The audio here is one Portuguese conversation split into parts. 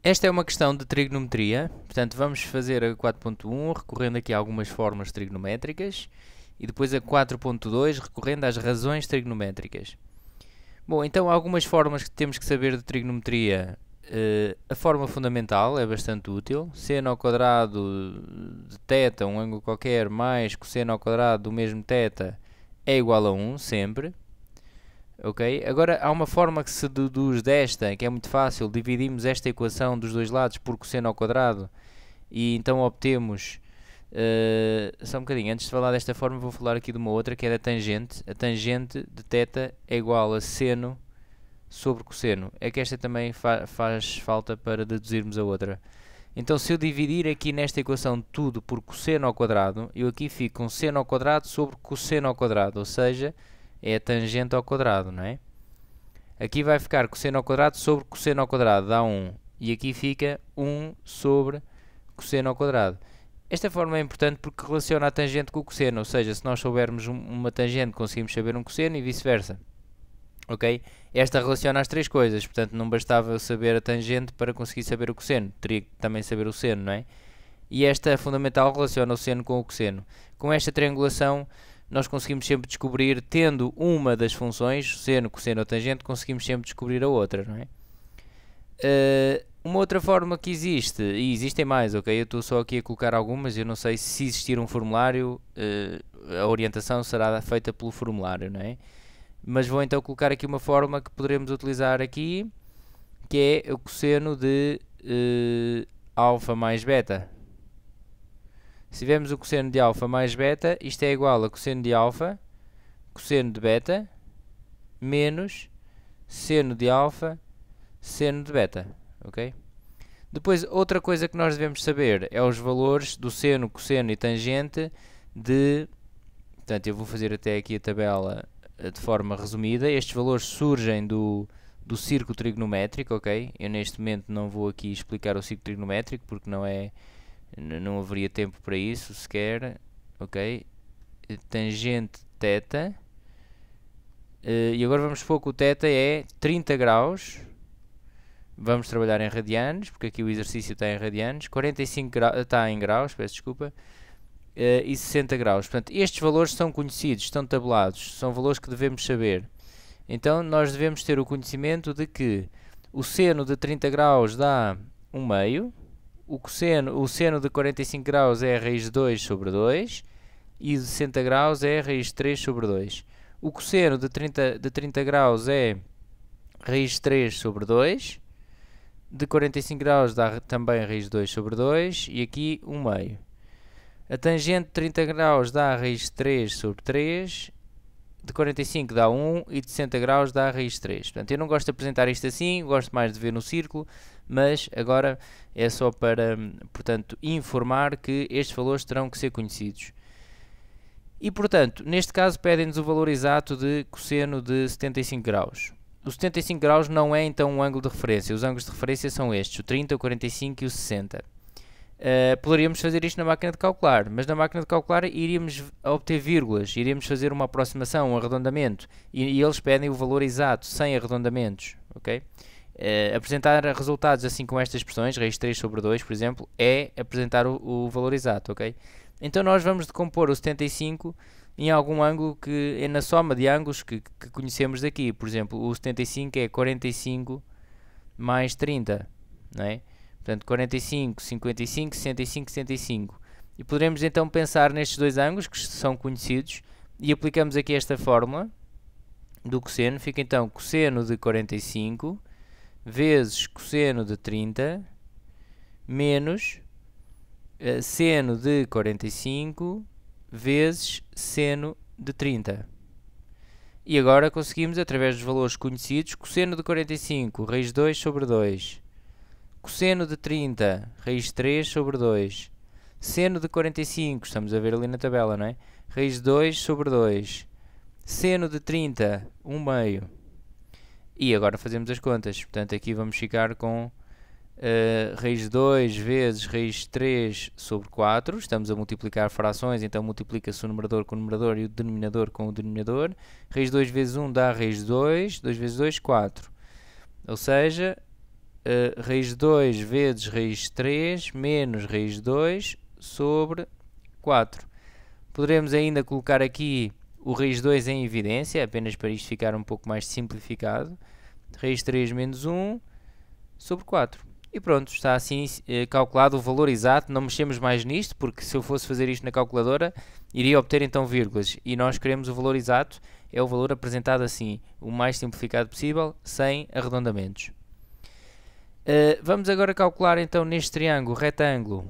Esta é uma questão de trigonometria, portanto vamos fazer a 4.1 recorrendo aqui a algumas formas trigonométricas e depois a 4.2 recorrendo às razões trigonométricas. Bom, então algumas formas que temos que saber de trigonometria. A forma fundamental é bastante útil. Seno ao quadrado de θ, um ângulo qualquer, mais cosseno ao quadrado do mesmo θ é igual a 1, sempre. Ok? Agora há uma forma que se deduz desta, que é muito fácil. Dividimos esta equação dos dois lados por cosseno ao quadrado e então obtemos... só um bocadinho, antes de falar desta forma vou falar aqui de uma outra que é da tangente. A tangente de θ é igual a seno sobre cosseno. É que esta também faz falta para deduzirmos a outra. Então se eu dividir aqui nesta equação tudo por cosseno ao quadrado, eu aqui fico com seno ao quadrado sobre cosseno ao quadrado, ou seja, é a tangente ao quadrado, não é? Aqui vai ficar cosseno ao quadrado sobre cosseno ao quadrado, dá 1. E aqui fica 1 sobre cosseno ao quadrado. Esta forma é importante porque relaciona a tangente com o cosseno, ou seja, se nós soubermos uma tangente, conseguimos saber um cosseno e vice-versa. Ok? Esta relaciona as três coisas, portanto não bastava saber a tangente para conseguir saber o cosseno, teria que também saber o seno, não é? E esta fundamental relaciona o seno com o cosseno. Com esta triangulação nós conseguimos sempre descobrir, tendo uma das funções, seno, cosseno ou tangente, conseguimos sempre descobrir a outra, não é? Uma outra forma que existe, e existem mais, ok? Eu estou só aqui a colocar algumas, eu não sei se existir um formulário, a orientação será feita pelo formulário, não é? Mas vou então colocar aqui uma forma que poderemos utilizar aqui, que é o cosseno de alfa mais beta. Se tivermos o cosseno de alfa mais beta, isto é igual a cosseno de alfa, cosseno de beta, menos seno de alfa, seno de beta. Ok? Depois, outra coisa que nós devemos saber é os valores do seno, cosseno e tangente de... Portanto, eu vou fazer até aqui a tabela de forma resumida. Estes valores surgem do círculo trigonométrico, ok? Eu neste momento não vou aqui explicar o círculo trigonométrico porque não haveria tempo para isso sequer, ok? Tangente θ. E agora vamos supor que o θ é 30 graus. Vamos trabalhar em radianos, porque aqui o exercício está em radianos. 45 graus, está em graus, peço desculpa. E 60 graus. Portanto, estes valores são conhecidos, estão tabulados, são valores que devemos saber. Então, nós devemos ter o conhecimento de que o seno de 30 graus dá 1 meio, o seno de 45 graus é a raiz de 2 sobre 2 e de 60 graus é a raiz de 3 sobre 2. O cosseno de 30 graus é raiz de 3 sobre 2, de 45 graus dá também a raiz de 2 sobre 2 e aqui 1 meio. A tangente de 30 graus dá a raiz de 3 sobre 3, de 45 dá 1 e de 60 graus dá a raiz de 3. Portanto, eu não gosto de apresentar isto assim, gosto mais de ver no círculo, mas agora é só para, portanto, informar que estes valores terão que ser conhecidos. E, portanto, neste caso pedem-nos o valor exato de cosseno de 75 graus. O 75 graus não é então um ângulo de referência, os ângulos de referência são estes, o 30, o 45 e o 60. Poderíamos fazer isto na máquina de calcular, mas na máquina de calcular iríamos obter vírgulas, iríamos fazer uma aproximação, um arredondamento, e eles pedem o valor exato, sem arredondamentos, ok? Apresentar resultados assim com estas expressões, raiz de 3 sobre 2, por exemplo, é apresentar o valor exato, ok? Então nós vamos decompor o 75 em algum ângulo que é na soma de ângulos que conhecemos daqui. Por exemplo, o 75 é 45 mais 30, não é? Portanto, 45, 55, 65, 65. E poderemos então pensar nestes dois ângulos que são conhecidos e aplicamos aqui esta fórmula do cosseno. Fica então cosseno de 45 vezes cosseno de 30 menos seno de 45 vezes seno de 30. E agora conseguimos, através dos valores conhecidos, cosseno de 45, raiz de 2 sobre 2. Cosseno de 30, raiz de 3 sobre 2. Seno de 45, estamos a ver ali na tabela, não é? Raiz de 2 sobre 2. Seno de 30, 1 meio. E agora fazemos as contas. Portanto, aqui vamos ficar com raiz de 2 vezes raiz de 3 sobre 4. Estamos a multiplicar frações, então multiplica-se o numerador com o numerador e o denominador com o denominador. Raiz de 2 vezes 1 dá raiz de 2. 2 vezes 2, 4. Ou seja, raiz de 2 vezes raiz de 3 menos raiz de 2 sobre 4. Poderemos ainda colocar aqui o raiz de 2 em evidência, apenas para isto ficar um pouco mais simplificado. Raiz de 3 menos 1 sobre 4. E pronto, está assim calculado o valor exato. Não mexemos mais nisto, porque se eu fosse fazer isto na calculadora, iria obter então vírgulas. E nós queremos o valor exato, é o valor apresentado assim, o mais simplificado possível, sem arredondamentos. Vamos agora calcular então neste triângulo retângulo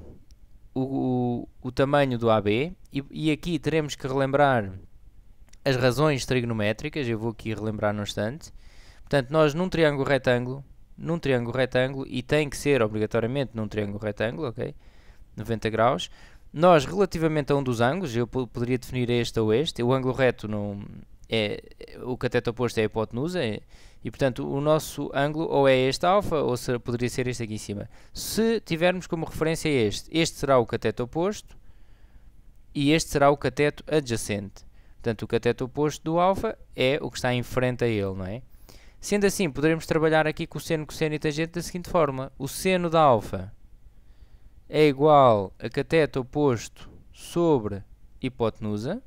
o tamanho do AB. E aqui teremos que relembrar as razões trigonométricas. Eu vou aqui relembrar num instante. Portanto, nós num triângulo retângulo, e tem que ser obrigatoriamente num triângulo retângulo, ok? 90 graus. Nós, relativamente a um dos ângulos, eu poderia definir este ou este. O ângulo reto não o cateto oposto é a hipotenusa, e portanto o nosso ângulo ou é este alfa ou poderia ser este aqui em cima. Se tivermos como referência este será o cateto oposto e este será o cateto adjacente. Portanto, o cateto oposto do alfa é o que está em frente a ele, não é? Sendo assim, poderemos trabalhar aqui com o seno, cosseno e tangente da seguinte forma. O seno da alfa é igual a cateto oposto sobre hipotenusa.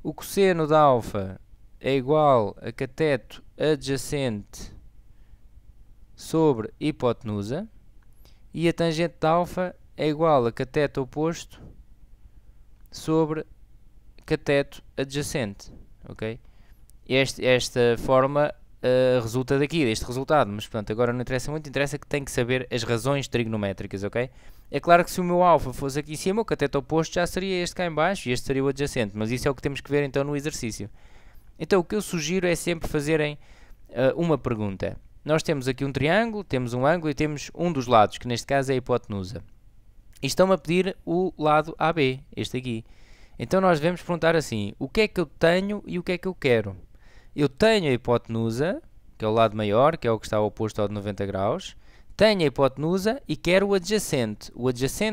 O cosseno da alfa é igual a cateto adjacente sobre hipotenusa. E a tangente da alfa é igual a cateto oposto sobre cateto adjacente. Ok? Esta forma resulta daqui, deste resultado, mas portanto agora não interessa muito, interessa que tem que saber as razões trigonométricas, ok? É claro que se o meu alfa fosse aqui em cima, o cateto oposto já seria este cá em baixo e este seria o adjacente, mas isso é o que temos que ver então no exercício. Então o que eu sugiro é sempre fazerem uma pergunta. Nós temos aqui um triângulo, temos um ângulo e temos um dos lados, que neste caso é a hipotenusa. E estão-me a pedir o lado AB, este aqui. Então nós devemos perguntar assim, o que é que eu tenho e o que é que eu quero? Eu tenho a hipotenusa, que é o lado maior, que é o que está oposto ao de 90 graus. Tenho a hipotenusa e quero o adjacente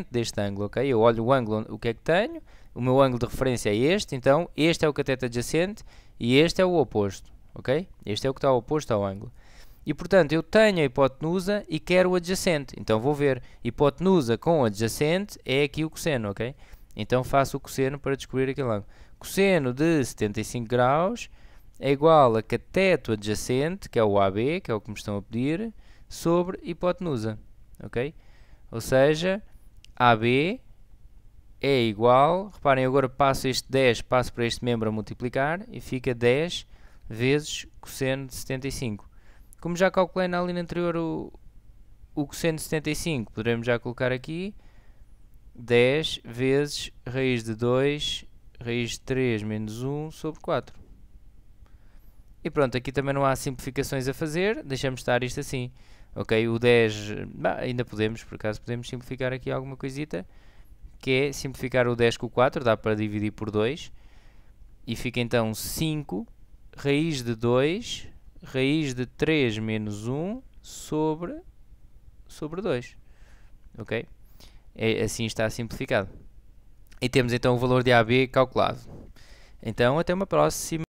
deste ângulo, ok? Eu olho o ângulo, o que é que tenho, o meu ângulo de referência é este, então este é o cateto adjacente e este é o oposto, ok? Este é o que está oposto ao ângulo. E portanto, eu tenho a hipotenusa e quero o adjacente, então vou ver, hipotenusa com adjacente é aqui o cosseno, ok? Então faço o cosseno para descobrir aquele ângulo. Cosseno de 75 graus é igual a cateto adjacente, que é o AB, que é o que me estão a pedir, sobre hipotenusa, ok? Ou seja, AB é igual, reparem, agora passo este 10, passo para este membro a multiplicar e fica 10 vezes cosseno de 75. Como já calculei na linha anterior o cosseno de 75, poderemos já colocar aqui 10 vezes raiz de 2, raiz de 3 menos 1 sobre 4. E pronto, aqui também não há simplificações a fazer, deixamos estar isto assim. Ok, o 10, ainda podemos, por acaso podemos simplificar aqui alguma coisita, que é simplificar o 10 com o 4, dá para dividir por 2, e fica então 5 raiz de 2, raiz de 3 menos 1 sobre 2. Ok? Assim está simplificado. E temos então o valor de AB calculado. Então, até uma próxima.